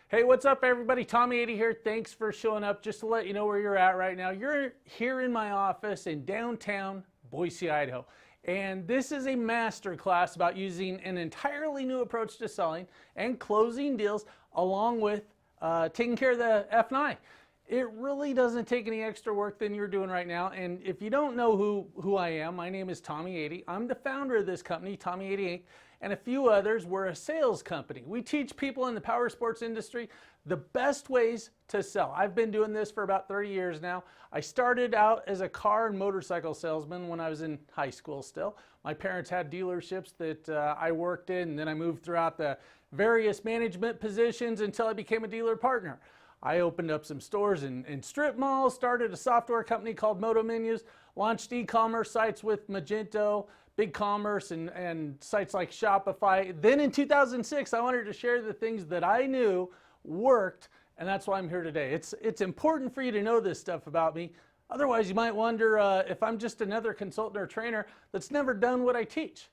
Hey, what's up, everybody? Tommy Ady here. Thanks for showing up. Just to let you know where you're at right now. You're here in my office in downtown Boise, Idaho. And this is a masterclass about using an entirely new approach to selling and closing deals along with taking care of the F&I. It really doesn't take any extra work than you're doing right now. And if you don't know who I am, my name is Tommy Ady. I'm the founder of this company, Tommy Ady Inc., and a few others. We're a sales company. We teach people in the power sports industry the best ways to sell. I've been doing this for about 30 years now. I started out as a car and motorcycle salesman when I was in high school still. My parents had dealerships that I worked in, and then I moved throughout the various management positions until I became a dealer partner. I opened up some stores in strip malls, started a software company called Moto Menus, launched e-commerce sites with Magento, BigCommerce, and sites like Shopify. Then in 2006, I wanted to share the things that I knew worked, and that's why I'm here today. It's important for you to know this stuff about me. Otherwise, you might wonder if I'm just another consultant or trainer that's never done what I teach.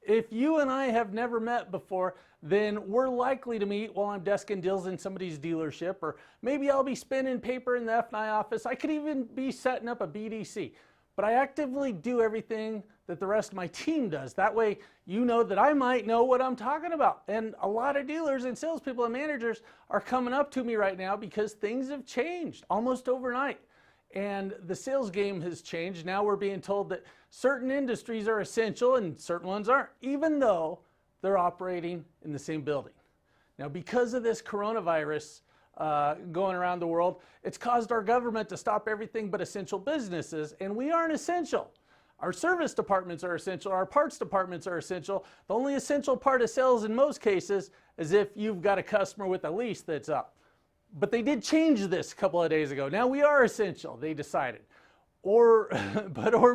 If you and I have never met before, then we're likely to meet while I'm desking deals in somebody's dealership, or maybe I'll be spinning paper in the F&I office. I could even be setting up a BDC. But I actively do everything that the rest of my team does. That way, you know that I might know what I'm talking about. And a lot of dealers and salespeople and managers are coming up to me right now because things have changed almost overnight. And the sales game has changed. Now we're being told that certain industries are essential and certain ones aren't, even though they're operating in the same building. Now, because of this coronavirus going around the world, it's caused our government to stop everything but essential businesses, and we aren't essential. Our service departments are essential. Our parts departments are essential. The only essential part of sales in most cases is if you've got a customer with a lease that's up. But they did change this a couple of days ago. Now we are essential, they decided. Or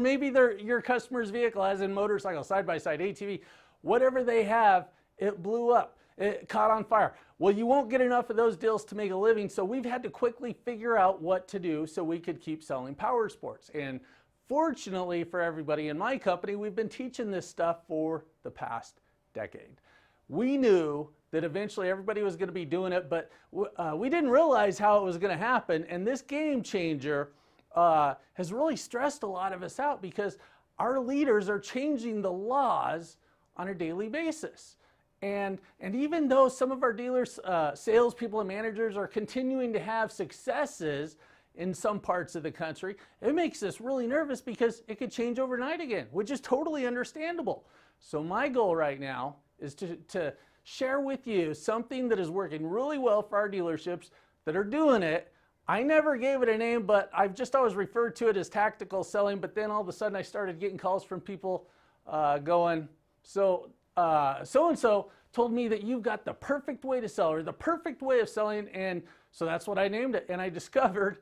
maybe your customer's vehicle, as in motorcycle, side-by-side, ATV, whatever they have, it blew up. It caught on fire. Well, you won't get enough of those deals to make a living, so we've had to quickly figure out what to do so we could keep selling power sports. And fortunately for everybody in my company, we've been teaching this stuff for the past decade. We knew that eventually everybody was going to be doing it, but we didn't realize how it was going to happen. And this game changer has really stressed a lot of us out because our leaders are changing the laws on a daily basis. And even though some of our dealers, salespeople and managers are continuing to have successes in some parts of the country, it makes us really nervous because it could change overnight again, which is totally understandable. So my goal right now is to share with you something that is working really well for our dealerships that are doing it. I never gave it a name, but I've just always referred to it as tactical selling. But then all of a sudden I started getting calls from people going, so-and-so told me that you've got the perfect way to sell or the perfect way of selling. And so that's what I named it. And I discovered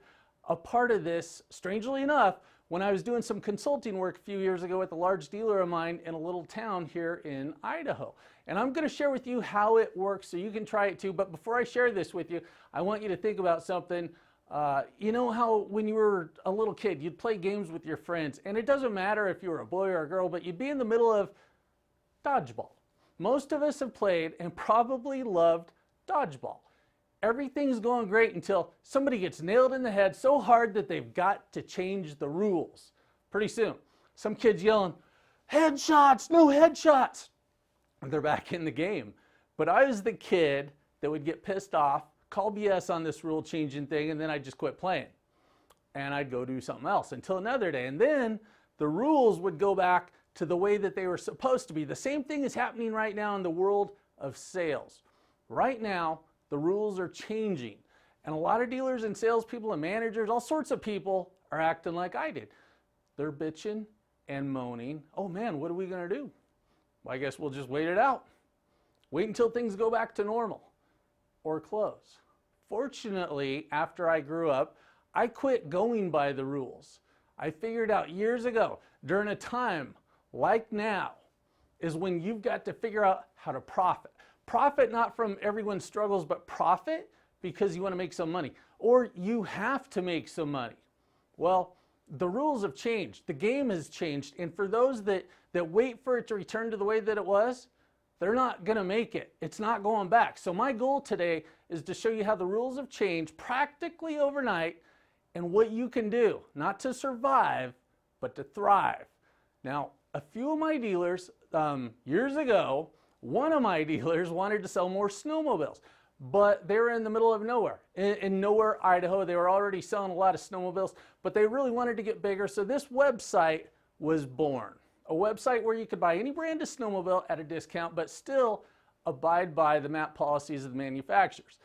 a part of this, strangely enough, when I was doing some consulting work a few years ago with a large dealer of mine in a little town here in Idaho. And I'm going to share with you how it works so you can try it too. But before I share this with you, I want you to think about something. You know how when you were a little kid, you'd play games with your friends, and it doesn't matter if you were a boy or a girl, but you'd be in the middle of dodgeball. Most of us have played and probably loved dodgeball. Everything's going great until somebody gets nailed in the head so hard that they've got to change the rules. Pretty soon, some kid's yelling, "Headshots, no headshots." And they're back in the game. But I was the kid that would get pissed off, call BS on this rule changing thing, and then I'd just quit playing. And I'd go do something else until another day. And then the rules would go back to the way that they were supposed to be. The same thing is happening right now in the world of sales. Right now, the rules are changing. And a lot of dealers and salespeople and managers, all sorts of people are acting like I did. They're bitching and moaning. Oh man, what are we going to do? Well, I guess we'll just wait it out. Wait until things go back to normal or close. Fortunately, after I grew up, I quit going by the rules. I figured out years ago, during a time like now, is when you've got to figure out how to profit. Profit not from everyone's struggles, but profit because you want to make some money, or you have to make some money. Well, the rules have changed. The game has changed. And for those that wait for it to return to the way that it was, they're not going to make it. It's not going back. So my goal today is to show you how the rules have changed practically overnight and what you can do, not to survive, but to thrive. Now, a few of my dealers, years ago, one of my dealers wanted to sell more snowmobiles, but they were in the middle of nowhere. In Nowhere, Idaho, they were already selling a lot of snowmobiles, but they really wanted to get bigger, so this website was born. A website where you could buy any brand of snowmobile at a discount, but still abide by the MAP policies of the manufacturers.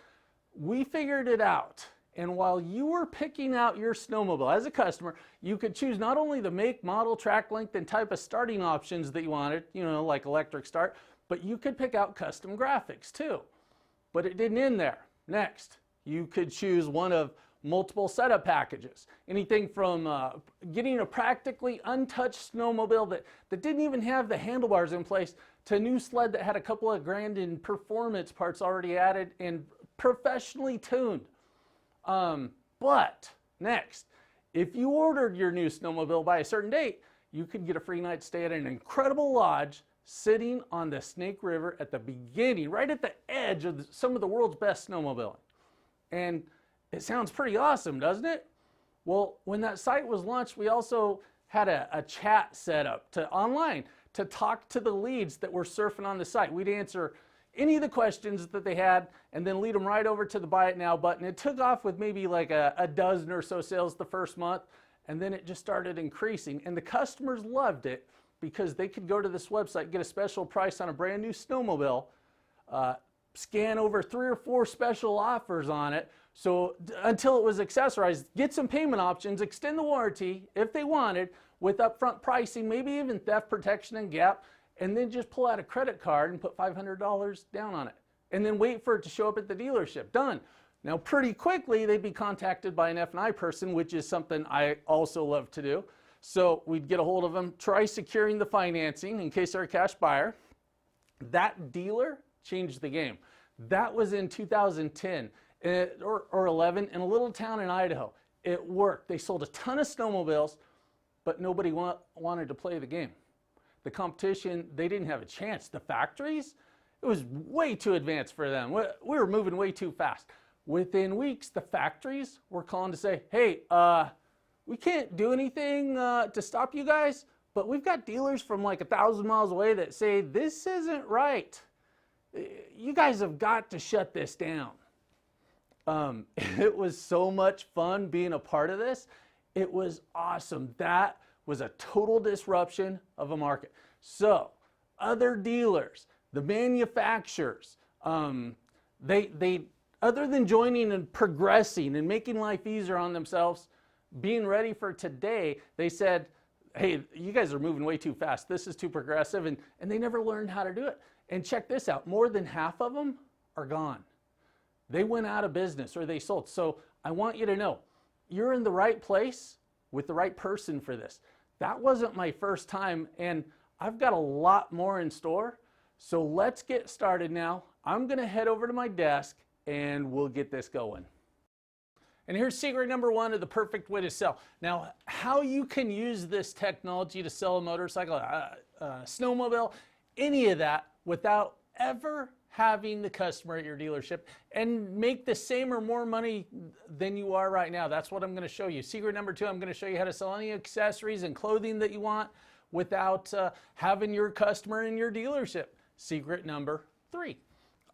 We figured it out. And while you were picking out your snowmobile as a customer, you could choose not only the make, model, track length, and type of starting options that you wanted, like electric start, but you could pick out custom graphics too. But it didn't end there. Next, you could choose one of multiple setup packages. Anything from getting a practically untouched snowmobile that didn't even have the handlebars in place to a new sled that had a couple of grand in performance parts already added and professionally tuned. But next, if you ordered your new snowmobile by a certain date, you could get a free night stay at an incredible lodge sitting on the Snake River at the beginning, right at the edge of some of the world's best snowmobiling. And it sounds pretty awesome, doesn't it? Well, when that site was launched, we also had a chat set up online to talk to the leads that were surfing on the site. We'd answer any of the questions that they had and then lead them right over to the Buy It Now button. It took off with maybe like a dozen or so sales the first month, and then it just started increasing. And the customers loved it because they could go to this website, get a special price on a brand new snowmobile, scan over 3 or 4 special offers on it, so until it was accessorized, get some payment options, extend the warranty if they wanted, with upfront pricing, maybe even theft protection and gap, and then just pull out a credit card and put $500 down on it. And then wait for it to show up at the dealership. Done. Now, pretty quickly, they'd be contacted by an F&I person, which is something I also love to do. So we'd get a hold of them, try securing the financing in case they're a cash buyer. That dealer changed the game. That was in 2010 or 11 in a little town in Idaho. It worked. They sold a ton of snowmobiles, but nobody wanted to play the game. The competition, they didn't have a chance. The factories, it was way too advanced for them. We were moving way too fast. Within weeks, the factories were calling to say, hey, we can't do anything to stop you guys, but we've got dealers from like 1,000 miles away that say, this isn't right. You guys have got to shut this down. It was so much fun being a part of this. It was awesome. That was a total disruption of a market. So other dealers, the manufacturers, they other than joining and progressing and making life easier on themselves, being ready for today, they said, hey, you guys are moving way too fast. This is too progressive. And they never learned how to do it. And check this out. More than half of them are gone. They went out of business or they sold. So I want you to know, you're in the right place with the right person for this. That wasn't my first time, and I've got a lot more in store. So let's get started now. I'm going to head over to my desk and we'll get this going. And here's secret number 1 of the perfect way to sell. Now, how you can use this technology to sell a motorcycle, a snowmobile, any of that without ever having the customer at your dealership and make the same or more money than you are right now. That's what I'm going to show you. Secret number 2, I'm going to show you how to sell any accessories and clothing that you want without having your customer in your dealership. Secret number 3,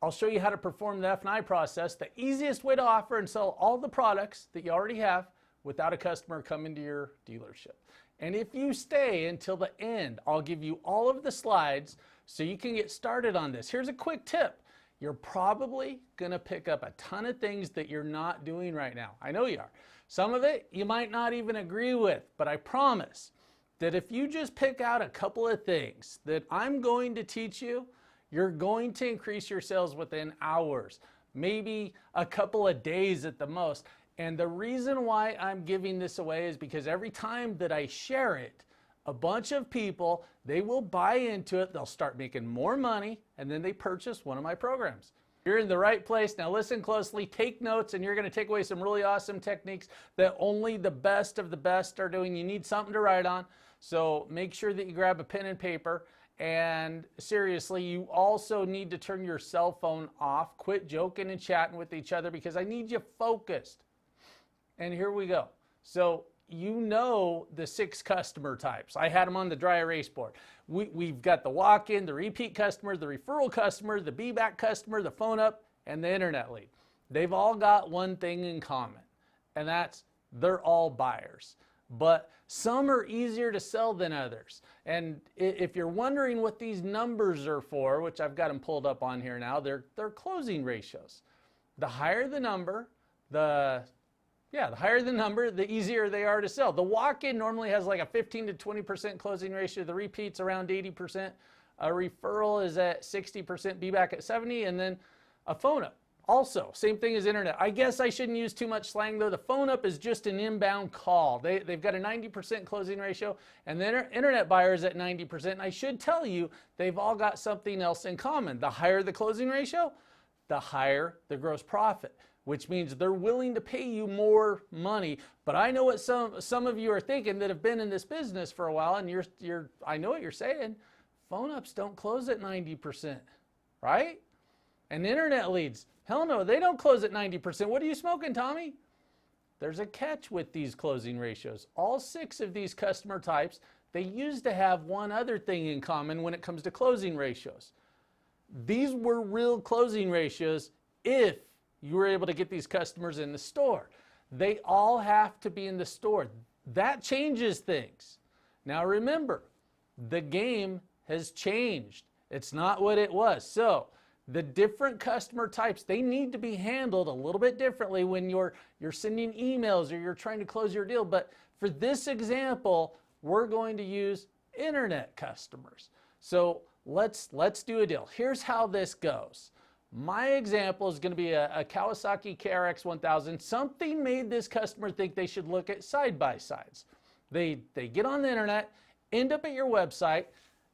I'll show you how to perform the F&I process, the easiest way to offer and sell all the products that you already have without a customer coming to your dealership. And if you stay until the end, I'll give you all of the slides so you can get started on this. Here's a quick tip. You're probably going to pick up a ton of things that you're not doing right now. I know you are. Some of it you might not even agree with, but I promise that if you just pick out a couple of things that I'm going to teach you, you're going to increase your sales within hours, maybe a couple of days at the most. And the reason why I'm giving this away is because every time that I share it, a bunch of people, they will buy into it, they'll start making more money, and then they purchase one of my programs. You're in the right place. Now listen closely, take notes, and you're going to take away some really awesome techniques that only the best of the best are doing. You need something to write on, so make sure that you grab a pen and paper. And seriously, you also need to turn your cell phone off. Quit joking and chatting with each other because I need you focused. And here we go. So you know the 6 customer types. I had them on the dry erase board. We've got the walk-in, the repeat customer, the referral customer, the be-back customer, the phone up, and the internet lead. They've all got one thing in common, and that's they're all buyers. But some are easier to sell than others. And if you're wondering what these numbers are for, which I've got them pulled up on here now, they're closing ratios. The higher the number, the higher the number, the easier they are to sell. The walk-in normally has like a 15 to 20% closing ratio. The repeat's around 80%. A referral is at 60%, be back at 70%, and then a phone up. Also, same thing as internet. I guess I shouldn't use too much slang though. The phone up is just an inbound call. They've got a 90% closing ratio, and the internet buyers at 90%. And I should tell you, they've all got something else in common. The higher the closing ratio, the higher the gross profit, which means they're willing to pay you more money. But I know what some of you are thinking that have been in this business for a while, and I know what you're saying. Phone ups don't close at 90%, right? And internet leads, hell no, they don't close at 90%. What are you smoking, Tommy? There's a catch with these closing ratios. All 6 of these customer types, they used to have one other thing in common when it comes to closing ratios. These were real closing ratios if you were able to get these customers in the store. They all have to be in the store. That changes things. Now remember, the game has changed. It's not what it was. So the different customer types, they need to be handled a little bit differently when you're sending emails or you're trying to close your deal. But for this example, we're going to use internet customers. So let's do a deal. Here's how this goes. My example is going to be a Kawasaki KRX 1000. Something made this customer think they should look at side-by-sides. They get on the internet, end up at your website,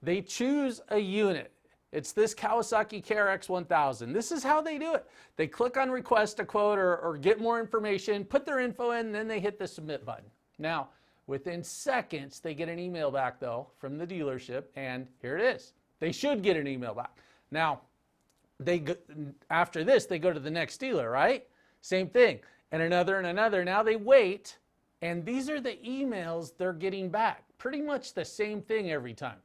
they choose a unit. It's this Kawasaki KRX 1000. This is how they do it. They click on request a quote or get more information, put their info in, and then they hit the submit button. Now, within seconds, they get an email back though from the dealership, and here it is. They should get an email back. Now, after this, they go to the next dealer, right? Same thing, and another and another. Now they wait, and these are the emails they're getting back. Pretty much the same thing every time.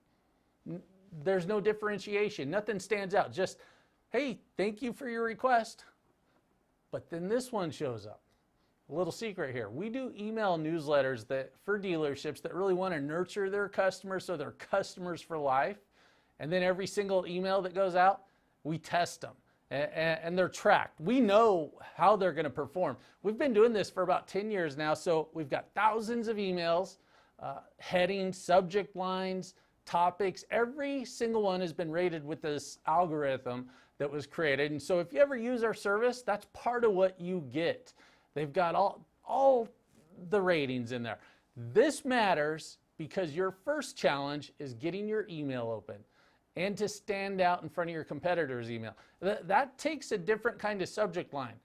There's no differentiation. Nothing stands out. Just, hey, thank you for your request. But then this one shows up. A little secret here. We do email newsletters for dealerships that really want to nurture their customers so they're customers for life. And then every single email that goes out, we test them. And they're tracked. We know how they're going to perform. We've been doing this for about 10 years now, so we've got thousands of emails, headings, subject lines, topics. Every single one has been rated with this algorithm that was created. And so if you ever use our service, that's part of what you get. They've got all the ratings in there. This matters because your first challenge is getting your email open and to stand out in front of your competitor's email. That takes a different kind of subject line.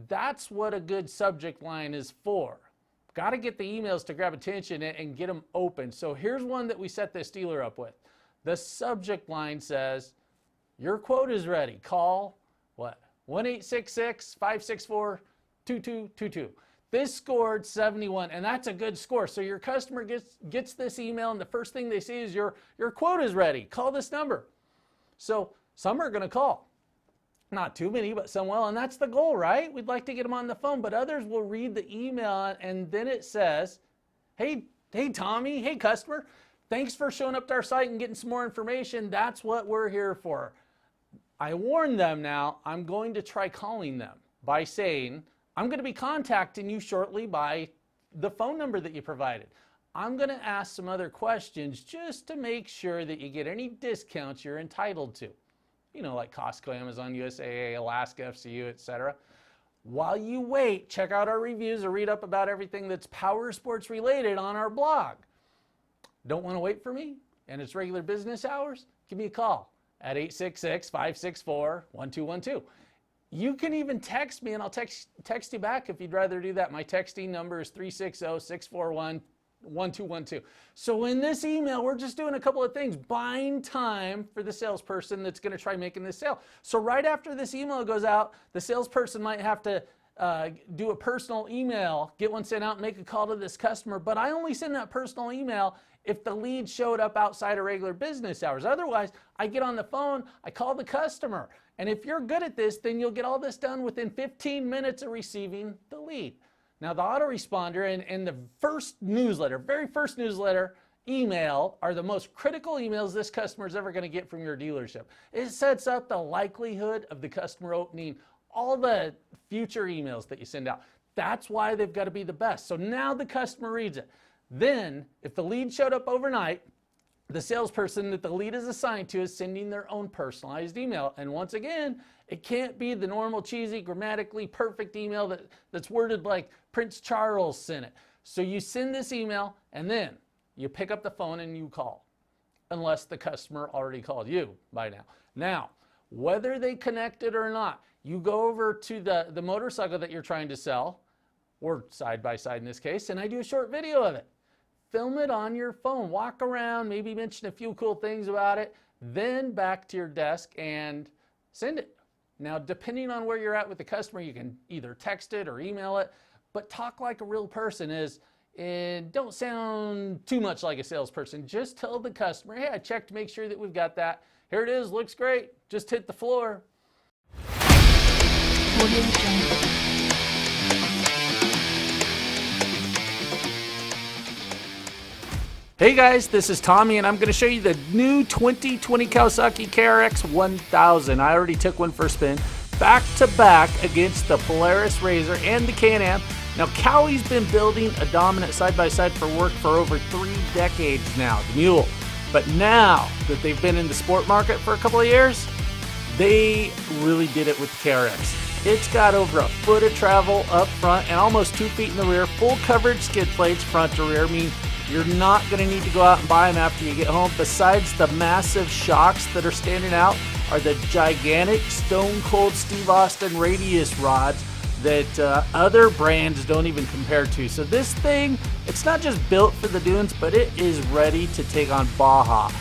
That's what a good subject line is for. Got to get the emails to grab attention and get them open. So here's one that we set this dealer up with. The subject line says, your quote is ready. Call, what? 1-866-564-2222. This scored 71, and that's a good score. So your customer gets this email, and the first thing they see is your quote is ready. Call this number. So some are going to call. Not too many, but some will, and that's the goal, right? We'd like to get them on the phone, but others will read the email, and then it says, hey Tommy, hey customer, thanks for showing up to our site and getting some more information. That's what we're here for. I warn them now, I'm going to try calling them by saying, I'm going to be contacting you shortly by the phone number that you provided. I'm going to ask some other questions just to make sure that you get any discounts you're entitled to. You know, like Costco, Amazon, USAA, Alaska, FCU, etc. While you wait, check out our reviews or read up about everything that's power sports related on our blog. Don't want to wait for me? And it's regular business hours? Give me a call at 866-564-1212. You can even text me and I'll text you back if you'd rather do that. My texting number is 360-641 1212. So in this email, we're just doing a couple of things, buying time for the salesperson that's going to try making this sale. So right after this email goes out, the salesperson might have to do a personal email, get one sent out, and make a call to this customer. But I only send that personal email if the lead showed up outside of regular business hours. Otherwise, I get on the phone, I call the customer. And if you're good at this, then you'll get all this done within 15 minutes of receiving the lead. Now, the autoresponder and the first newsletter, very first newsletter email are the most critical emails this customer is ever going to get from your dealership. It sets up the likelihood of the customer opening all the future emails that you send out. That's why they've got to be the best. So now the customer reads it. Then, if the lead showed up overnight, the salesperson that the lead is assigned to is sending their own personalized email. And once again, it can't be the normal cheesy, grammatically perfect email that's worded like Prince Charles sent it. So you send this email and then you pick up the phone and you call, unless the customer already called you by now. Now, whether they connected or not, you go over to the motorcycle that you're trying to sell, or side by side in this case, and I do a short video of it. Film it on your phone, walk around, maybe mention a few cool things about it, then back to your desk and send it. Now, depending on where you're at with the customer, you can either text it or email it, but talk like a real person and don't sound too much like a salesperson. Just tell the customer, hey, I checked to make sure that we've got that. Here it is, looks great, just hit the floor. Hey guys, this is Tommy and I'm going to show you the new 2020 Kawasaki KRX 1000. I already took one for a spin, back to back against the Polaris RZR and the Can-Am. Now Kawai's been building a dominant side-by-side for work for over 3 decades now, the Mule. But now that they've been in the sport market for a couple of years, they really did it with the KRX. It's got over a foot of travel up front and almost 2 feet in the rear, full coverage skid plates front to rear. I mean, you're not going to need to go out and buy them after you get home. Besides the massive shocks that are standing out are the gigantic Stone Cold Steve Austin radius rods that other brands don't even compare to. So this thing, it's not just built for the dunes, but it is ready to take on Baja.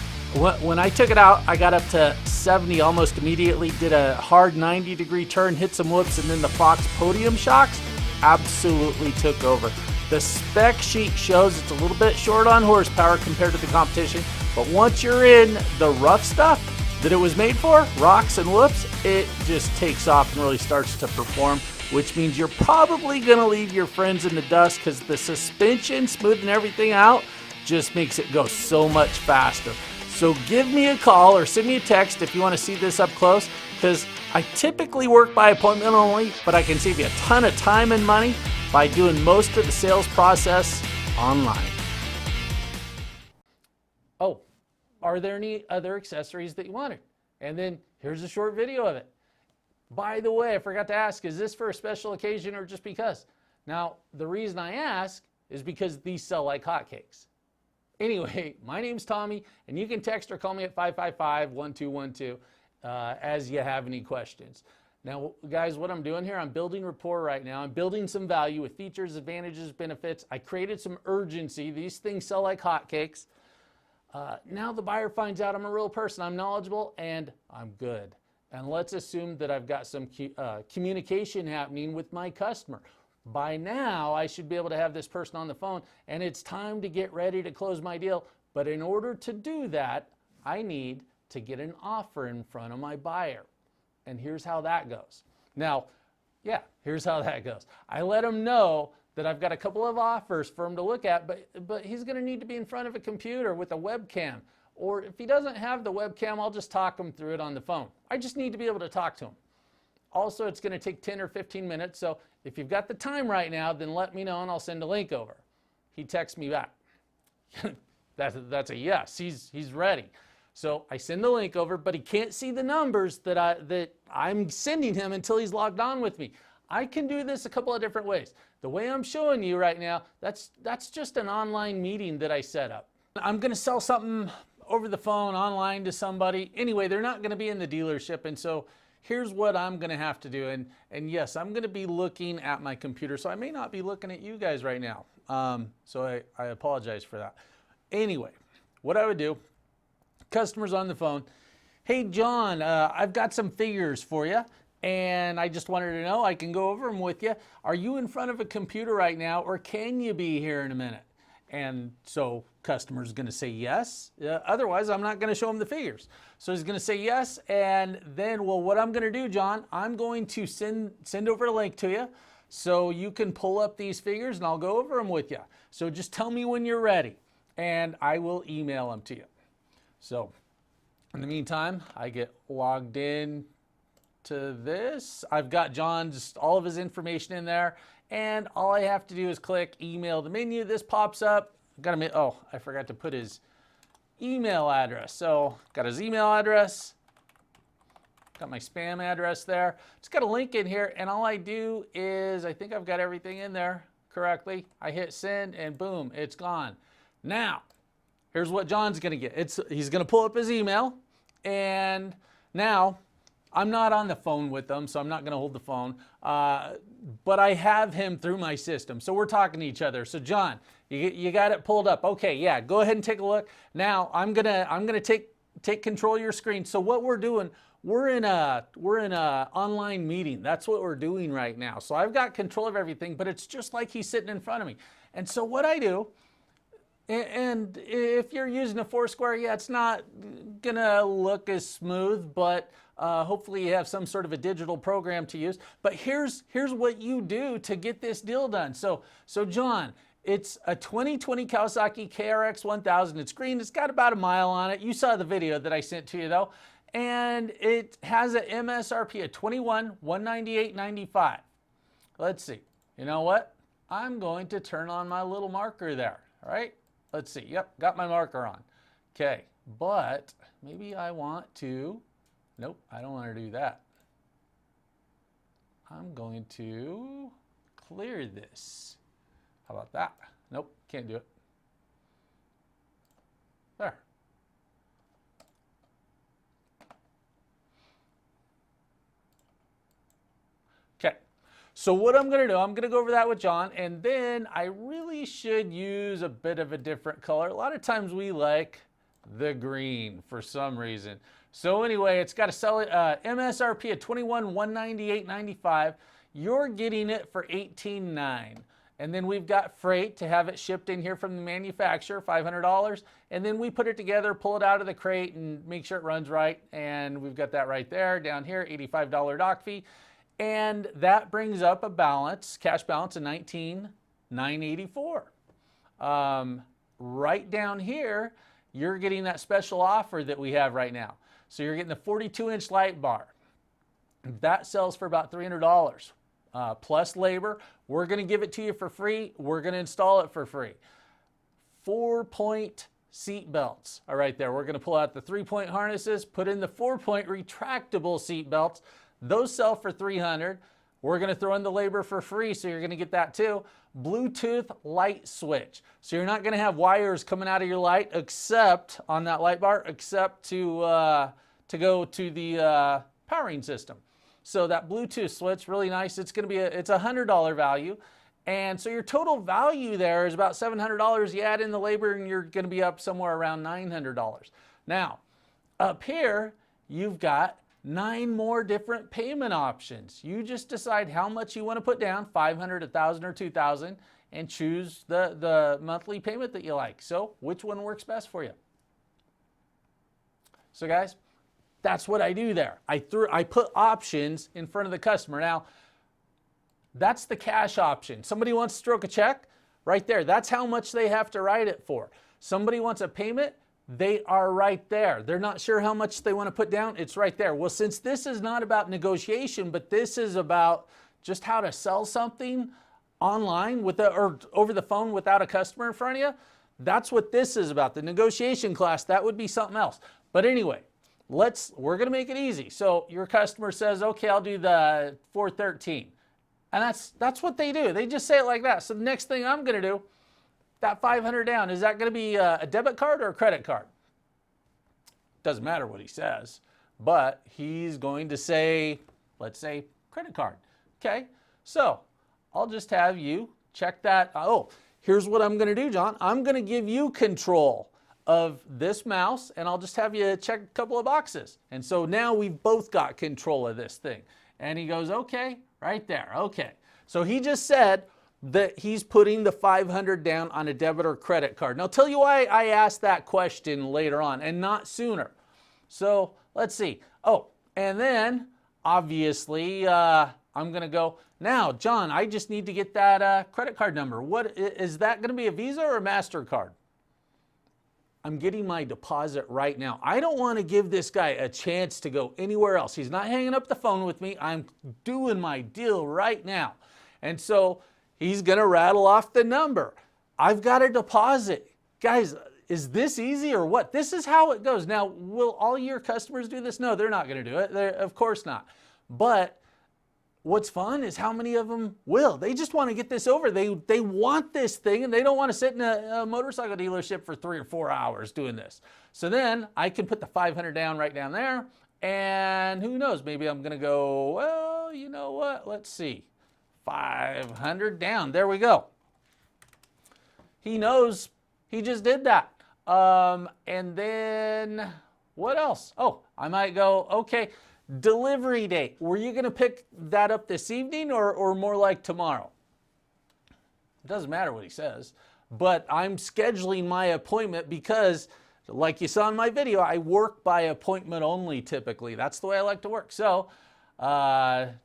When I took it out, I got up to 70 almost immediately, did a hard 90-degree turn, hit some whoops, and then the Fox podium shocks absolutely took over. The spec sheet shows it's a little bit short on horsepower compared to the competition, but once you're in the rough stuff that it was made for, rocks and whoops, it just takes off and really starts to perform, which means you're probably going to leave your friends in the dust because the suspension smoothing everything out just makes it go so much faster. So give me a call or send me a text if you want to see this up close, because I typically work by appointment only, but I can save you a ton of time and money by doing most of the sales process online. Oh, are there any other accessories that you wanted? And then here's a short video of it. By the way, I forgot to ask, is this for a special occasion or just because? Now, the reason I ask is because these sell like hotcakes. Anyway, my name's Tommy, and you can text or call me at 555-1212 as you have any questions. Now, guys, what I'm doing here, I'm building rapport right now. I'm building some value with features, advantages, benefits. I created some urgency. These things sell like hotcakes. Now the buyer finds out I'm a real person. I'm knowledgeable, and I'm good. And let's assume that I've got some communication happening with my customer. By now, I should be able to have this person on the phone, and it's time to get ready to close my deal. But in order to do that, I need to get an offer in front of my buyer. And here's how that goes. Now, yeah, here's how that goes. I let him know that I've got a couple of offers for him to look at, but he's going to need to be in front of a computer with a webcam. Or if he doesn't have the webcam, I'll just talk him through it on the phone. I just need to be able to talk to him. Also, it's going to take 10 or 15 minutes, so if you've got the time right now, then let me know and I'll send a link over. He texts me back. That's a yes, he's ready. So I send the link over, but he can't see the numbers that I'm sending him until he's logged on with me. I can do this a couple of different ways. The way I'm showing you right now, that's just an online meeting that I set up. I'm going to sell something over the phone, online to somebody. Anyway, they're not going to be in the dealership, and so here's what I'm going to have to do. And yes, I'm going to be looking at my computer, so I may not be looking at you guys right now. So I apologize for that. Anyway, what I would do, customers on the phone, hey John, I've got some figures for you, and I just wanted to know, I can go over them with you. Are you in front of a computer right now, or can you be here in a minute? And so customer's going to say yes. Otherwise, I'm not going to show him the figures. So he's going to say yes. And then, well, what I'm going to do, John, I'm going to send over a link to you so you can pull up these figures and I'll go over them with you. So just tell me when you're ready and I will email them to you. So in the meantime, I get logged in to this. I've got John's, all of his information in there. And all I have to do is click email the menu. This pops up. Oh, I forgot to put his email address. So got his email address, got my spam address there. It's got a link in here, and all I do is, I think I've got everything in there correctly. I hit send and boom, it's gone. Now, here's what John's gonna get. He's gonna pull up his email, and now I'm not on the phone with them, so I'm not gonna hold the phone, but I have him through my system. So we're talking to each other. So John, you got it pulled up. Okay, yeah, go ahead and take a look. Now I'm gonna take control of your screen. So what we're doing, we're in a online meeting. That's what we're doing right now. So I've got control of everything, but it's just like he's sitting in front of me. And so what I do, and if you're using a Foursquare, yeah, it's not gonna look as smooth, but hopefully you have some sort of a digital program to use. But here's what you do to get this deal done. So John, it's a 2020 Kawasaki KRX 1000. It's green. It's got about a mile on it. You saw the video that I sent to you though, and it has an MSRP of $21,198.95. Let's see. You know what? I'm going to turn on my little marker there. All right. Let's see. Yep, got my marker on. Okay, but maybe I want to. Nope, I don't want to do that. I'm going to clear this. How about that? Nope, can't do it. There. Okay, so what I'm going to do, I'm going to go over that with John, and then I really should use a bit of a different color. A lot of times we like the green for some reason. So anyway, it's got a MSRP of $21,198.95. You're getting it for $18,900. And then we've got freight to have it shipped in here from the manufacturer, $500. And then we put it together, pull it out of the crate, and make sure it runs right. And we've got that right there. Down here, $85 dock fee. And that brings up a balance, cash balance of $19,984. Right down here, you're getting that special offer that we have right now. So you're getting the 42-inch light bar. That sells for about $300 plus labor. We're going to give it to you for free. We're going to install it for free. 4-point seat belts are right there. We're going to pull out the 3-point harnesses, put in the 4-point retractable seat belts. Those sell for $300. We're going to throw in the labor for free, so you're going to get that too. Bluetooth light switch. So you're not going to have wires coming out of your light except on that light bar, except to go to the powering system. So that Bluetooth switch, really nice. It's going to be it's a $100 value. And so your total value there is about $700. You add in the labor and you're going to be up somewhere around $900. Now, up here, you've got 9 more different payment options. You just decide how much you want to put down, $500, $1,000, or $2,000, and choose the monthly payment that you like. So which one works best for you? So guys, that's what I do there. I put options in front of the customer. Now, that's the cash option. Somebody wants to stroke a check, right there. That's how much they have to write it for. Somebody wants a payment, they are right there. They're not sure how much they want to put down, it's right there. Well, since this is not about negotiation, but this is about just how to sell something online or over the phone without a customer in front of you, that's what this is about. The negotiation class, that would be something else. But anyway, we're going to make it easy. So your customer says, okay, I'll do the 413. And that's what they do. They just say it like that. So the next thing I'm going to do, that 500 down, is that going to be a debit card or a credit card? Doesn't matter what he says, but he's going to say, let's say, credit card. Okay, so I'll just have you check that. Oh, here's what I'm going to do, John. I'm going to give you control of this mouse, and I'll just have you check a couple of boxes. And so now we've both got control of this thing. And he goes, okay, right there, okay. So he just said that he's putting the $500 down on a debit or credit card. And I'll tell you why I asked that question later on and not sooner. So let's see. Oh, and then obviously I'm going to go, now, John, I just need to get that credit card number. What is that going to be, a Visa or a MasterCard? I'm getting my deposit right now. I don't want to give this guy a chance to go anywhere else. He's not hanging up the phone with me. I'm doing my deal right now. And so he's going to rattle off the number. I've got a deposit. Guys, is this easy or what? This is how it goes. Now, will all your customers do this? No, they're not going to do it. Of course not. But what's fun is how many of them will. They just want to get this over. They want this thing, and they don't want to sit in a motorcycle dealership for 3 or 4 hours doing this. So then I can put the $500 down right down there, and who knows, maybe I'm going to go, well, you know what? Let's see. $500 down. There we go. He knows he just did that. And then what else? Oh, I might go, okay, delivery date. Were you going to pick that up this evening or more like tomorrow? It doesn't matter what he says, but I'm scheduling my appointment because, like you saw in my video, I work by appointment only typically. That's the way I like to work. So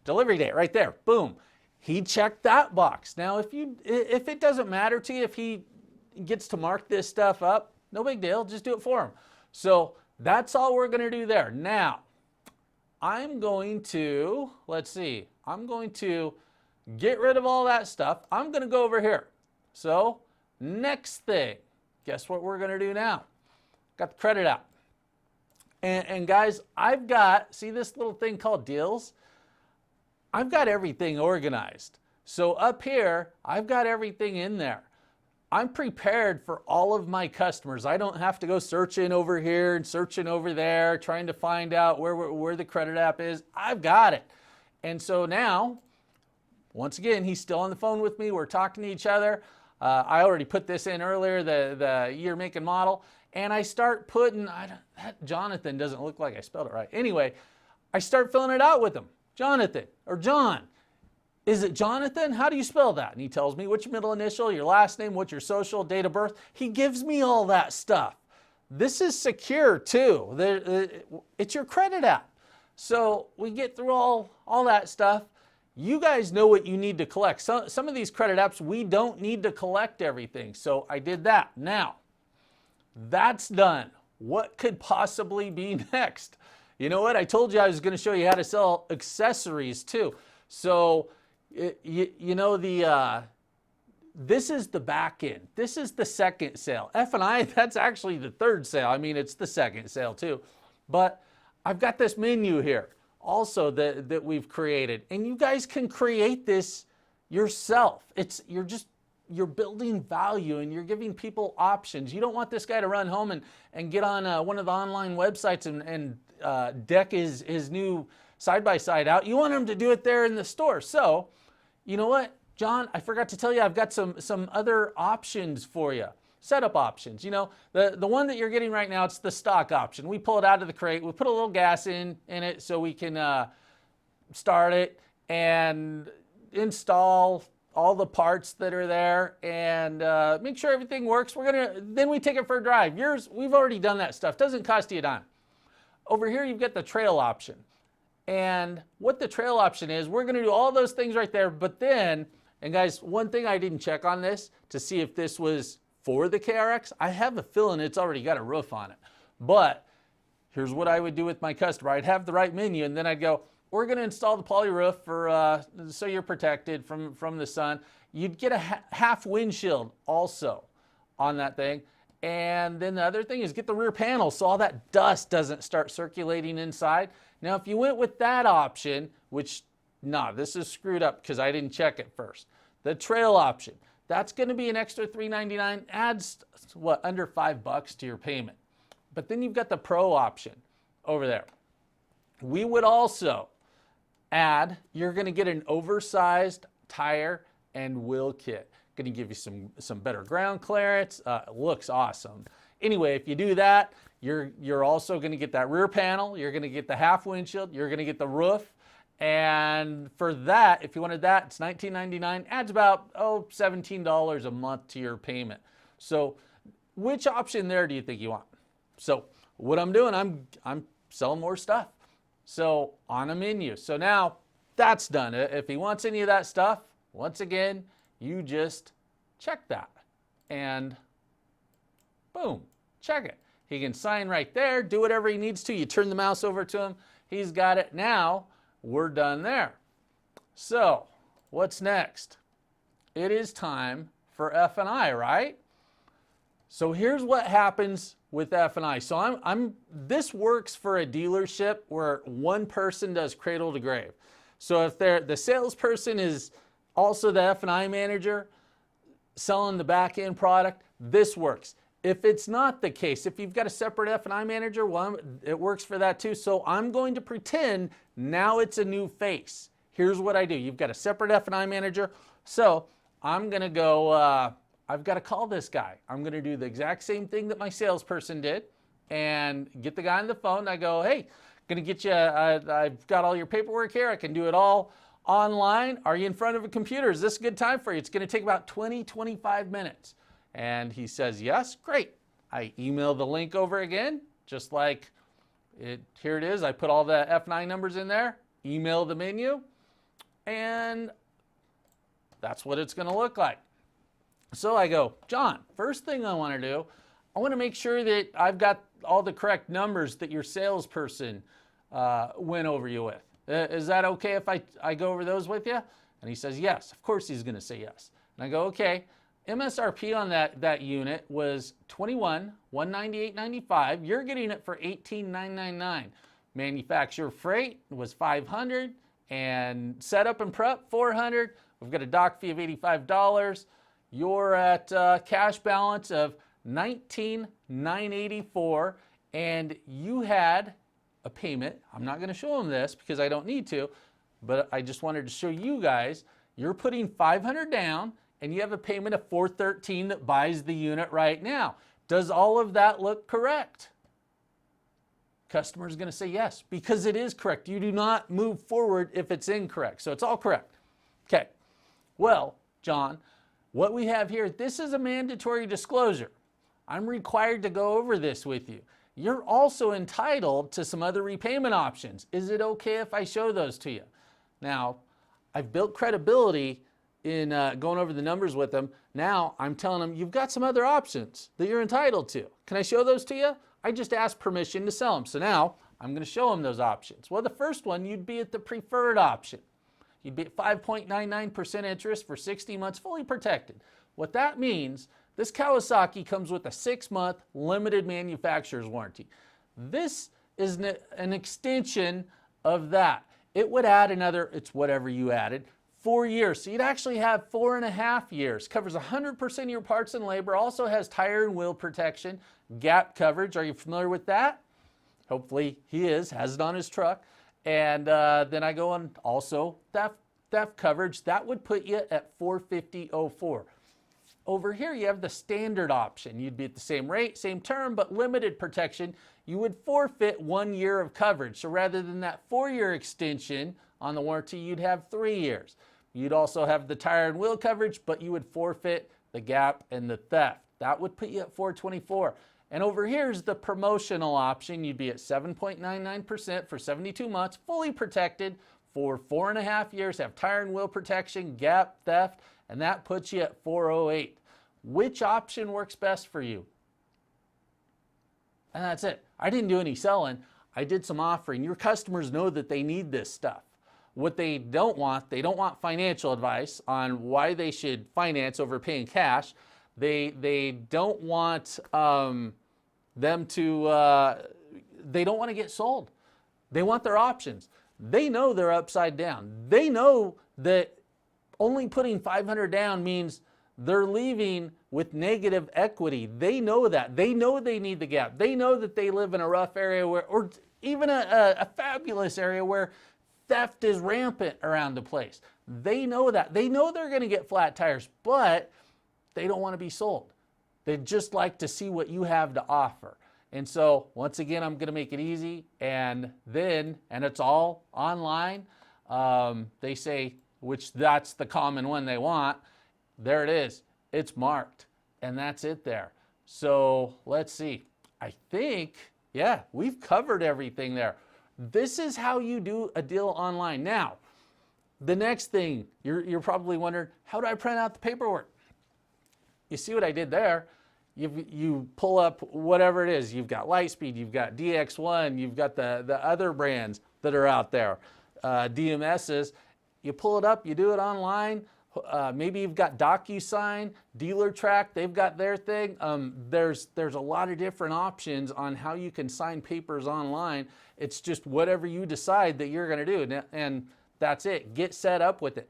delivery date right there. Boom. He checked that box. Now, if it doesn't matter to you, if he gets to mark this stuff up, no big deal. Just do it for him. So that's all we're going to do there. Now, I'm going to, let's see, I'm going to get rid of all that stuff. I'm going to go over here. So next thing, guess what we're going to do now? Got the credit app. And guys, I've got, see this little thing called deals? I've got everything organized. So up here, I've got everything in there. I'm prepared for all of my customers. I don't have to go searching over here and searching over there, trying to find out where the credit app is. I've got it. And so now, once again, he's still on the phone with me. We're talking to each other. I already put this in earlier, the year, make, and model. And I start putting, that Jonathan doesn't look like I spelled it right. Anyway, I start filling it out with him. Jonathan, or John. Is it Jonathan? How do you spell that? And he tells me what's your middle initial, your last name, what's your social, date of birth. He gives me all that stuff. This is secure too. It's your credit app. So we get through all that stuff. You guys know what you need to collect. Some of these credit apps, we don't need to collect everything. So I did that. Now, that's done. What could possibly be next? You know what? I told you I was going to show you how to sell accessories too. So, you know, this is the back end. This is the second sale. F&I, that's actually the third sale. I mean, it's the second sale too. But I've got this menu here also that we've created. And you guys can create this yourself. You're building value and you're giving people options. You don't want this guy to run home and get on one of the online websites and deck his new side-by-side out. You want him to do it there in the store. So, you know what, John, I forgot to tell you, I've got some other options for you. Setup options. You know, the one that you're getting right now, it's the stock option. We pull it out of the crate. We put a little gas in it so we can start it and install all the parts that are there and make sure everything works. Then we take it for a drive. Yours, we've already done that stuff. Doesn't cost you a dime. Over here, you've got the trail option. And what the trail option is, we're going to do all those things right there. But then, and guys, one thing I didn't check on this to see if this was for the KRX. I have a feeling it's already got a roof on it. But here's what I would do with my customer. I'd have the right menu, and then I'd go, we're going to install the poly roof so you're protected from the sun. You'd get a half windshield also on that thing. And then the other thing is get the rear panel so all that dust doesn't start circulating inside. Now, if you went with that option, which, no, this is screwed up because I didn't check it first. The trail option, that's going to be an extra $3.99, adds, what, under $5 to your payment. But then you've got the Pro option over there. We would also add, you're going to get an oversized tire and wheel kit. going to give you some better ground clearance. It looks awesome. Anyway, if you do that, you're also going to get that rear panel. You're going to get the half windshield. You're going to get the roof. And for that, if you wanted that, it's $19.99. Adds about $17 a month to your payment. So which option there do you think you want? So what I'm doing, I'm selling more stuff. So on a menu. So now that's done. If he wants any of that stuff, once again, you just check that and boom, check it. He can sign right there, do whatever he needs to. You turn the mouse over to him. He's got it. Now we're done there. So what's next? It is time for F&I, right? So here's what happens with F&I. So this works for a dealership where one person does cradle to grave. So if the salesperson is also the F&I manager selling the back end product, this works. If it's not the case, if you've got a separate F&I manager, well, it works for that too. So I'm going to pretend now it's a new face. Here's what I do. You've got a separate F&I manager. So I'm going to go, I've got to call this guy. I'm going to do the exact same thing that my salesperson did and get the guy on the phone. I go, hey, going to get you, I've got all your paperwork here. I can do it all online. Are you in front of a computer? Is this a good time for you? It's going to take about 20-25 minutes. And he says, yes, great. I email the link over again, just like here it is. I put all the F9 numbers in there, email the menu, and that's what it's going to look like. So I go, John, first thing I want to do, I want to make sure that I've got all the correct numbers that your salesperson went over you with. Is that okay if I go over those with you? And he says, yes. Of course he's going to say yes. And I go, okay. MSRP on that unit was $21,198.95. You're getting it for $18,999. Manufacturer freight was $500, and setup and prep $400. We've got a dock fee of $85. You're at cash balance of $19,984, and you had a payment. I'm not going to show them this because I don't need to, but I just wanted to show you guys. You're putting $500 down, and you have a payment of $413 that buys the unit right now. Does all of that look correct? Customer's going to say yes, because it is correct. You do not move forward if it's incorrect. So it's all correct. Okay. Well, John, what we have here, this is a mandatory disclosure. I'm required to go over this with you. You're also entitled to some other repayment options. Is it okay if I show those to you? Now, I've built credibility in going over the numbers with them. Now I'm telling them, you've got some other options that you're entitled to. Can I show those to you? I just asked permission to sell them. So now I'm going to show them those options. Well, the first one, you'd be at the preferred option. You'd be at 5.99% interest for 60 months, fully protected. What that means, this Kawasaki comes with a 6-month limited manufacturer's warranty. This is an extension of that. It would add another, it's whatever you added, 4 years. So you'd actually have 4.5 years. Covers 100% of your parts and labor. Also has tire and wheel protection, gap coverage. Are you familiar with that? Hopefully he is, has it on his truck. And then I go on also theft coverage. That would put you at $450.04. Over here you have the standard option. You'd be at the same rate, same term, but limited protection. You would forfeit 1 year of coverage. So rather than that 4-year extension on the warranty, you'd have 3 years. You'd also have the tire and wheel coverage, but you would forfeit the gap and the theft. That would put you at $424. And over here's the promotional option. You'd be at 7.99% for 72 months, fully protected for 4.5 years, have tire and wheel protection, gap, theft, and that puts you at $408. Which option works best for you? And that's it. I didn't do any selling. I did some offering. Your customers know that they need this stuff. What they don't want financial advice on why they should finance over paying cash. They don't want them to, they don't want to get sold. They want their options. They know they're upside down. They know that only putting $500 down means they're leaving with negative equity. They know that. They know they need the gap. They know that they live in a rough area where, or even a fabulous area where theft is rampant around the place. They know that. They know they're going to get flat tires, but they don't want to be sold. They'd just like to see what you have to offer. And so once again, I'm going to make it easy, and it's all online. They say, which that's the common one they want. There it is. It's marked, and that's it there. So let's see. I think, yeah, we've covered everything there. This is how you do a deal online. Now, the next thing, you're probably wondering, how do I print out the paperwork? You see what I did there? You pull up whatever it is. You've got Lightspeed, you've got DX1, you've got the other brands that are out there, DMSs. You pull it up, you do it online. Maybe you've got DocuSign, DealerTrack, they've got their thing. There's a lot of different options on how you can sign papers online. It's just whatever you decide that you're going to do, and that's it. Get set up with it.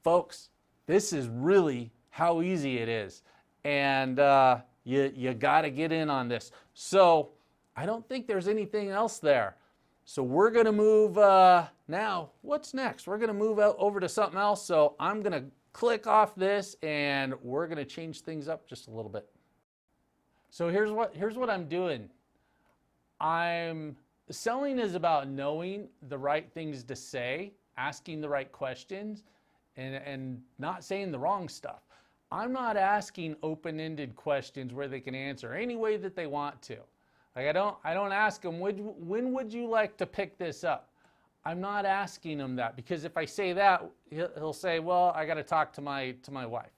Folks, this is really how easy it is. And you got to get in on this. So I don't think there's anything else there. So we're going to move now. What's next? We're going to move over to something else. So I'm going to click off this, and we're going to change things up just a little bit. So here's what I'm doing. Selling is about knowing the right things to say, asking the right questions, and not saying the wrong stuff. I'm not asking open-ended questions where they can answer any way that they want to. Like I don't ask them, when would you like to pick this up? I'm not asking him that, because if I say that, he'll say, well, I got to talk to my wife.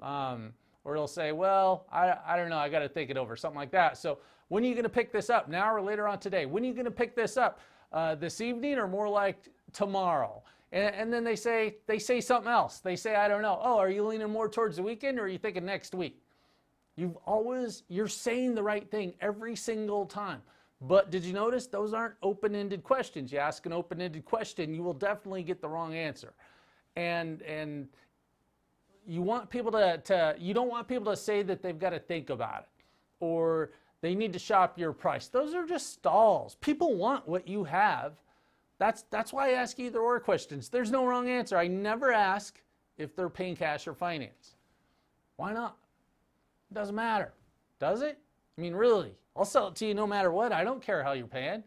Or he'll say, well, I don't know, I got to think it over, something like that. So when are you going to pick this up? Now or later on today? When are you going to pick this up? This evening or more like tomorrow? And then they say something else. They say, I don't know. Oh, are you leaning more towards the weekend, or are you thinking next week? You're saying the right thing every single time. But did you notice those aren't open-ended questions? You ask an open-ended question, you will definitely get the wrong answer. And you want people you don't want people to say that they've got to think about it, or they need to shop your price. Those are just stalls. People want what you have. That's why I ask either or questions. There's no wrong answer. I never ask if they're paying cash or finance. Why not? It doesn't matter. Does it? I mean, really, I'll sell it to you no matter what. I don't care how you're paying.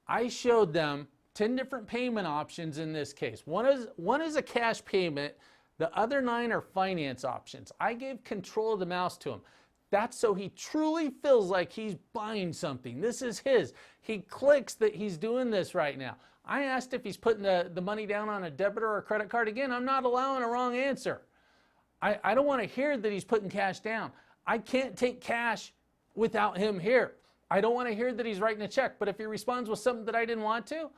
I showed them 10 different payment options in this case. One is a cash payment. The other 9 are finance options. I gave control of the mouse to him. That's so he truly feels like he's buying something. This is his. He clicks that he's doing this right now. I asked if he's putting the money down on a debit or a credit card. Again, I'm not allowing a wrong answer. I don't want to hear that he's putting cash down. I can't take cash without him here. I don't want to hear that he's writing a check. But if he responds with something that I didn't want to,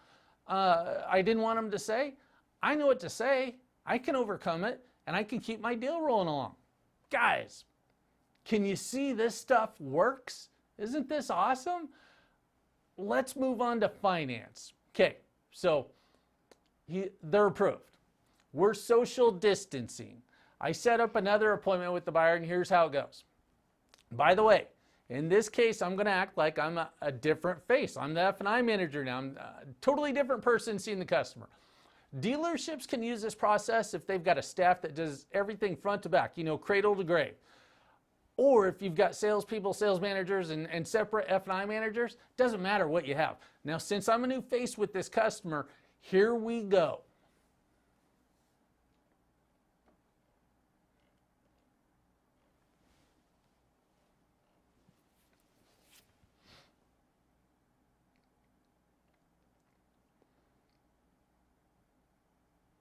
I didn't want him to say, I know what to say. I can overcome it, and I can keep my deal rolling along. Guys, can you see this stuff works? Isn't this awesome? Let's move on to finance. Okay, so they're approved. We're social distancing. I set up another appointment with the buyer, and here's how it goes. By the way, in this case, I'm going to act like I'm a different face. I'm the F&I manager now. I'm a totally different person seeing the customer. Dealerships can use this process if they've got a staff that does everything front to back, cradle to grave. Or if you've got salespeople, sales managers, and separate F&I managers, doesn't matter what you have. Now, since I'm a new face with this customer, here we go.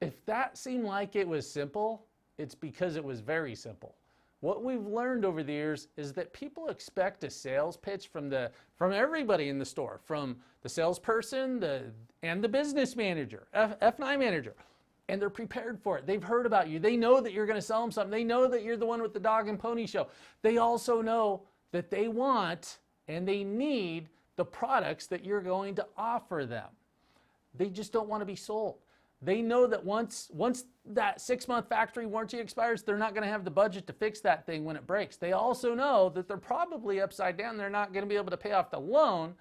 If that seemed like it was simple, it's because it was very simple. What we've learned over the years is that people expect a sales pitch from everybody in the store, from the salesperson and the business manager, F&I manager, and they're prepared for it. They've heard about you. They know that you're going to sell them something. They know that you're the one with the dog and pony show. They also know that they want and they need the products that you're going to offer them. They just don't want to be sold. They know that once that 6-month factory warranty expires, they're not going to have the budget to fix that thing when it breaks. They also know that they're probably upside down. They're not going to be able to pay off the loan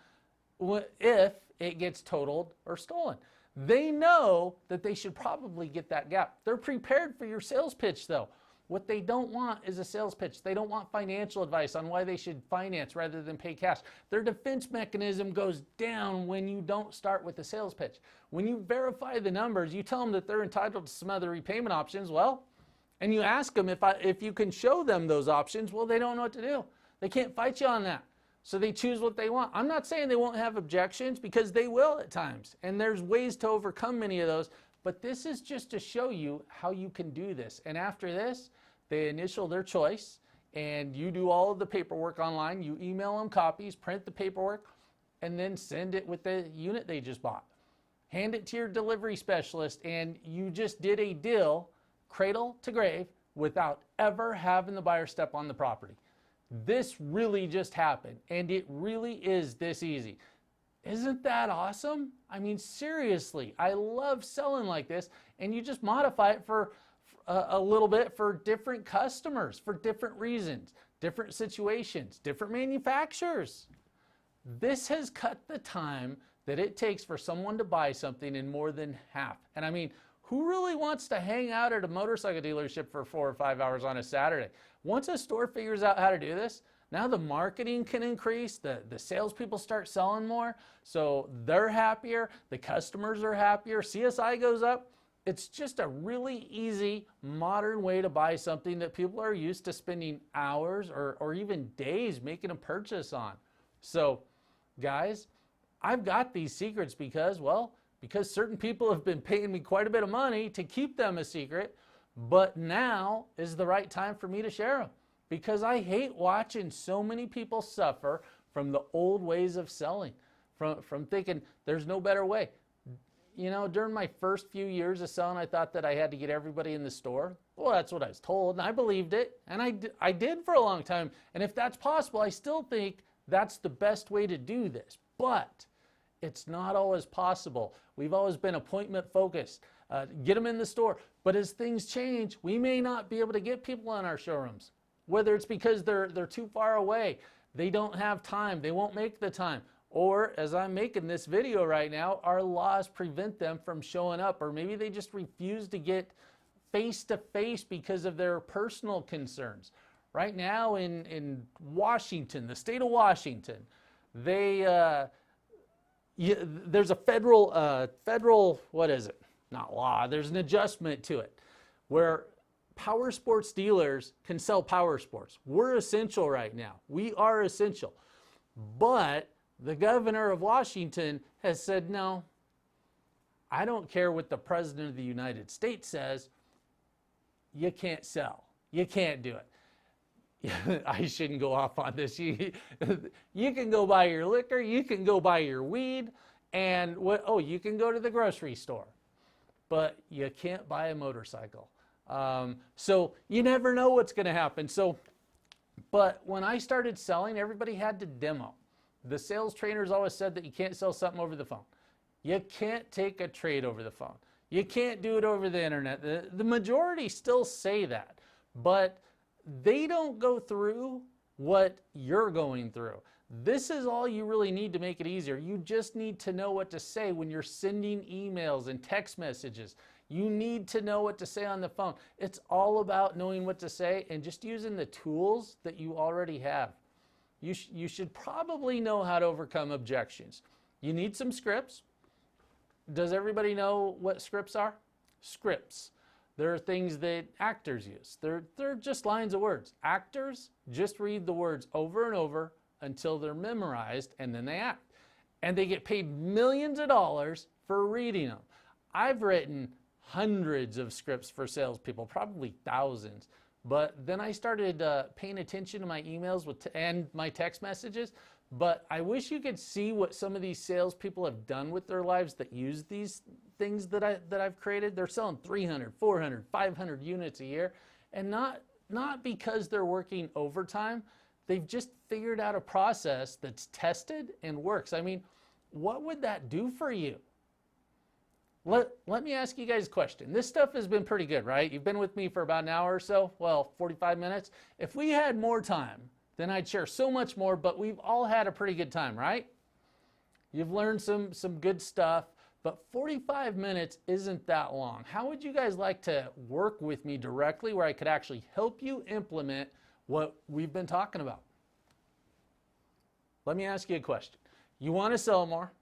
if it gets totaled or stolen. They know that they should probably get that gap. They're prepared for your sales pitch though. What they don't want is a sales pitch. They don't want financial advice on why they should finance rather than pay cash. Their defense mechanism goes down when you don't start with a sales pitch. When you verify the numbers, you tell them that they're entitled to some other repayment options, well, and you ask them if you can show them those options, well, they don't know what to do. They can't fight you on that. So they choose what they want. I'm not saying they won't have objections, because they will at times. And there's ways to overcome many of those. But this is just to show you how you can do this. And after this, they initial their choice, and you do all of the paperwork online. You email them copies, print the paperwork, and then send it with the unit they just bought. Hand it to your delivery specialist, and you just did a deal, cradle to grave, without ever having the buyer step on the property. This really just happened, and it really is this easy. Isn't that awesome? I mean, seriously, I love selling like this, and you just modify it for a little bit for different customers, for different reasons, different situations, different manufacturers. This has cut the time that it takes for someone to buy something in more than half. And I mean, who really wants to hang out at a motorcycle dealership for 4 or 5 hours on a Saturday? Once a store figures out how to do this, now the marketing can increase, the salespeople start selling more, so they're happier, the customers are happier, CSI goes up. It's just a really easy, modern way to buy something that people are used to spending hours or even days making a purchase on. So, guys, I've got these secrets because certain people have been paying me quite a bit of money to keep them a secret, but now is the right time for me to share them, because I hate watching so many people suffer from the old ways of selling, from thinking there's no better way. You know, during my first few years of selling, I thought that I had to get everybody in the store. Well, that's what I was told, and I believed it, and I did for a long time. And if that's possible, I still think that's the best way to do this. But it's not always possible. We've always been appointment focused. Get them in the store. But as things change, we may not be able to get people in our showrooms. Whether it's because they're too far away, they don't have time, they won't make the time. Or, as I'm making this video right now, our laws prevent them from showing up, or maybe they just refuse to get face-to-face because of their personal concerns. Right now in Washington, the state of Washington, there's a federal, what is it? Not law, there's an adjustment to it, where power sports dealers can sell power sports. We're essential right now. We are essential. But the governor of Washington has said, no, I don't care what the president of the United States says. You can't sell. You can't do it. I shouldn't go off on this. You can go buy your liquor. You can go buy your weed. And you can go to the grocery store. But you can't buy a motorcycle. So you never know what's going to happen. But when I started selling, everybody had to demo. The sales trainers always said that you can't sell something over the phone. You can't take a trade over the phone. You can't do it over the internet. The majority still say that, but they don't go through what you're going through. This is all you really need to make it easier. You just need to know what to say when you're sending emails and text messages. You need to know what to say on the phone. It's all about knowing what to say and just using the tools that you already have. You should probably know how to overcome objections. You need some scripts. Does everybody know what scripts are? Scripts. They're things that actors use. They're just lines of words. Actors just read the words over and over until they're memorized, and then they act. And they get paid millions of dollars for reading them. I've written hundreds of scripts for salespeople, probably thousands. But then I started paying attention to my emails and my text messages. But I wish you could see what some of these salespeople have done with their lives that use these things that I've created. They're selling 300, 400, 500 units a year. And not because they're working overtime. They've just figured out a process that's tested and works. I mean, what would that do for you? Let me ask you guys a question. This stuff has been pretty good, right? You've been with me for about an hour or so, well, 45 minutes. If we had more time, then I'd share so much more, but we've all had a pretty good time, right? You've learned some good stuff. but 45 minutes isn't that long. How would you guys like to work with me directly where I could actually help you implement what we've been talking about? Let me ask you a question. You want to sell more?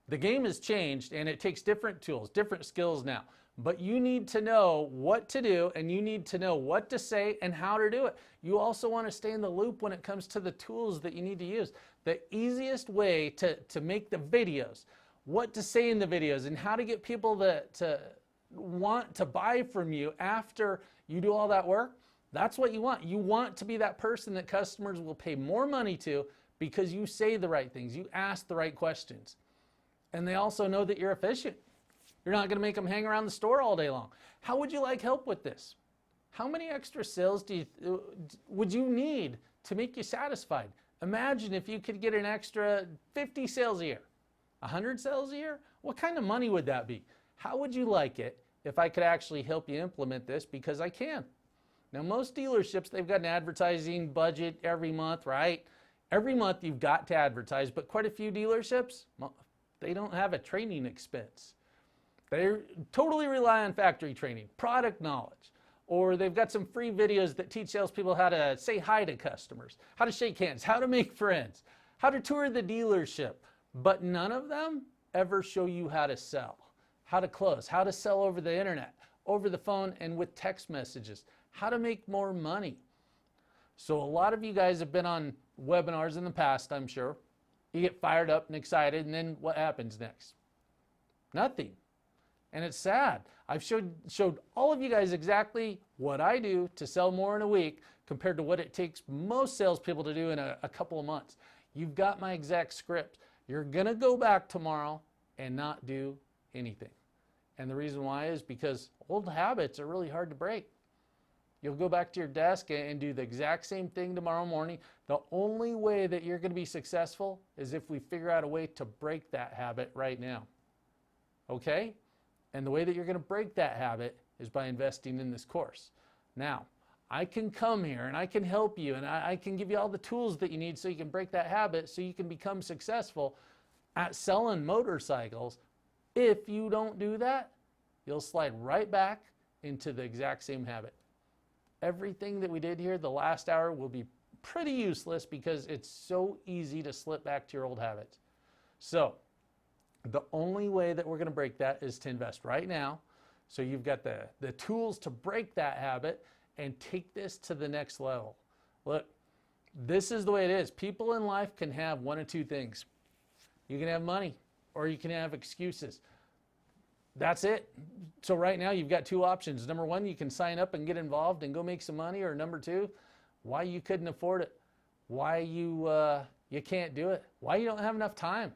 The game has changed and it takes different tools, different skills now. But you need to know what to do and you need to know what to say and how to do it. You also want to stay in the loop when it comes to the tools that you need to use. The easiest way to make the videos, what to say in the videos, and how to get people to want to buy from you after you do all that work, that's what you want. You want to be that person that customers will pay more money to because you say the right things, you ask the right questions. And they also know that you're efficient. You're not going to make them hang around the store all day long. How would you like help with this? How many extra sales would you need to make you satisfied? Imagine if you could get an extra 50 sales a year, 100 sales a year. What kind of money would that be? How would you like it if I could actually help you implement this? Because I can. Now, most dealerships, they've got an advertising budget every month, right? Every month you've got to advertise, but quite a few dealerships, they don't have a training expense. They totally rely on factory training, product knowledge, or they've got some free videos that teach salespeople how to say hi to customers, how to shake hands, how to make friends, how to tour the dealership. But none of them ever show you how to sell, how to close, how to sell over the internet, over the phone, and with text messages, how to make more money. So a lot of you guys have been on webinars in the past, I'm sure. You get fired up and excited, and then what happens next? Nothing. And it's sad. I've showed all of you guys exactly what I do to sell more in a week compared to what it takes most salespeople to do in a couple of months. You've got my exact script. You're going to go back tomorrow and not do anything. And the reason why is because old habits are really hard to break. You'll go back to your desk and do the exact same thing tomorrow morning. The only way that you're going to be successful is if we figure out a way to break that habit right now. Okay? And the way that you're going to break that habit is by investing in this course. Now, I can come here and I can help you and I can give you all the tools that you need so you can break that habit so you can become successful at selling motorcycles. If you don't do that, you'll slide right back into the exact same habit. Everything that we did here the last hour will be pretty useless because it's so easy to slip back to your old habits. So, the only way that we're going to break that is to invest right now. So you've got the tools to break that habit and take this to the next level. Look, this is the way it is. People in life can have one of two things. You can have money or you can have excuses. That's it. So right now you've got two options. Number one, you can sign up and get involved and go make some money. Or number two, why you couldn't afford it. Why you can't do it. Why you don't have enough time.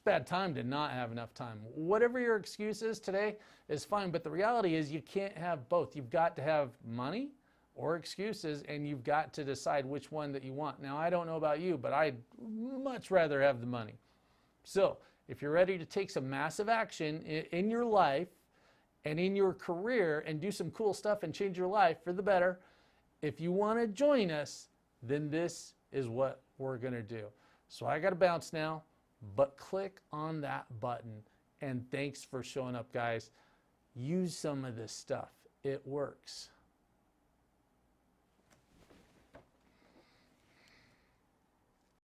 Bad time to not have enough time. Whatever your excuse is today is fine, but the reality is you can't have both. You've got to have money or excuses, and you've got to decide which one that you want. Now, I don't know about you, but I'd much rather have the money. So, if you're ready to take some massive action in your life and in your career and do some cool stuff and change your life for the better, if you want to join us, then this is what we're going to do. So I got to bounce now. But click on that button, and thanks for showing up, guys. Use some of this stuff. It works.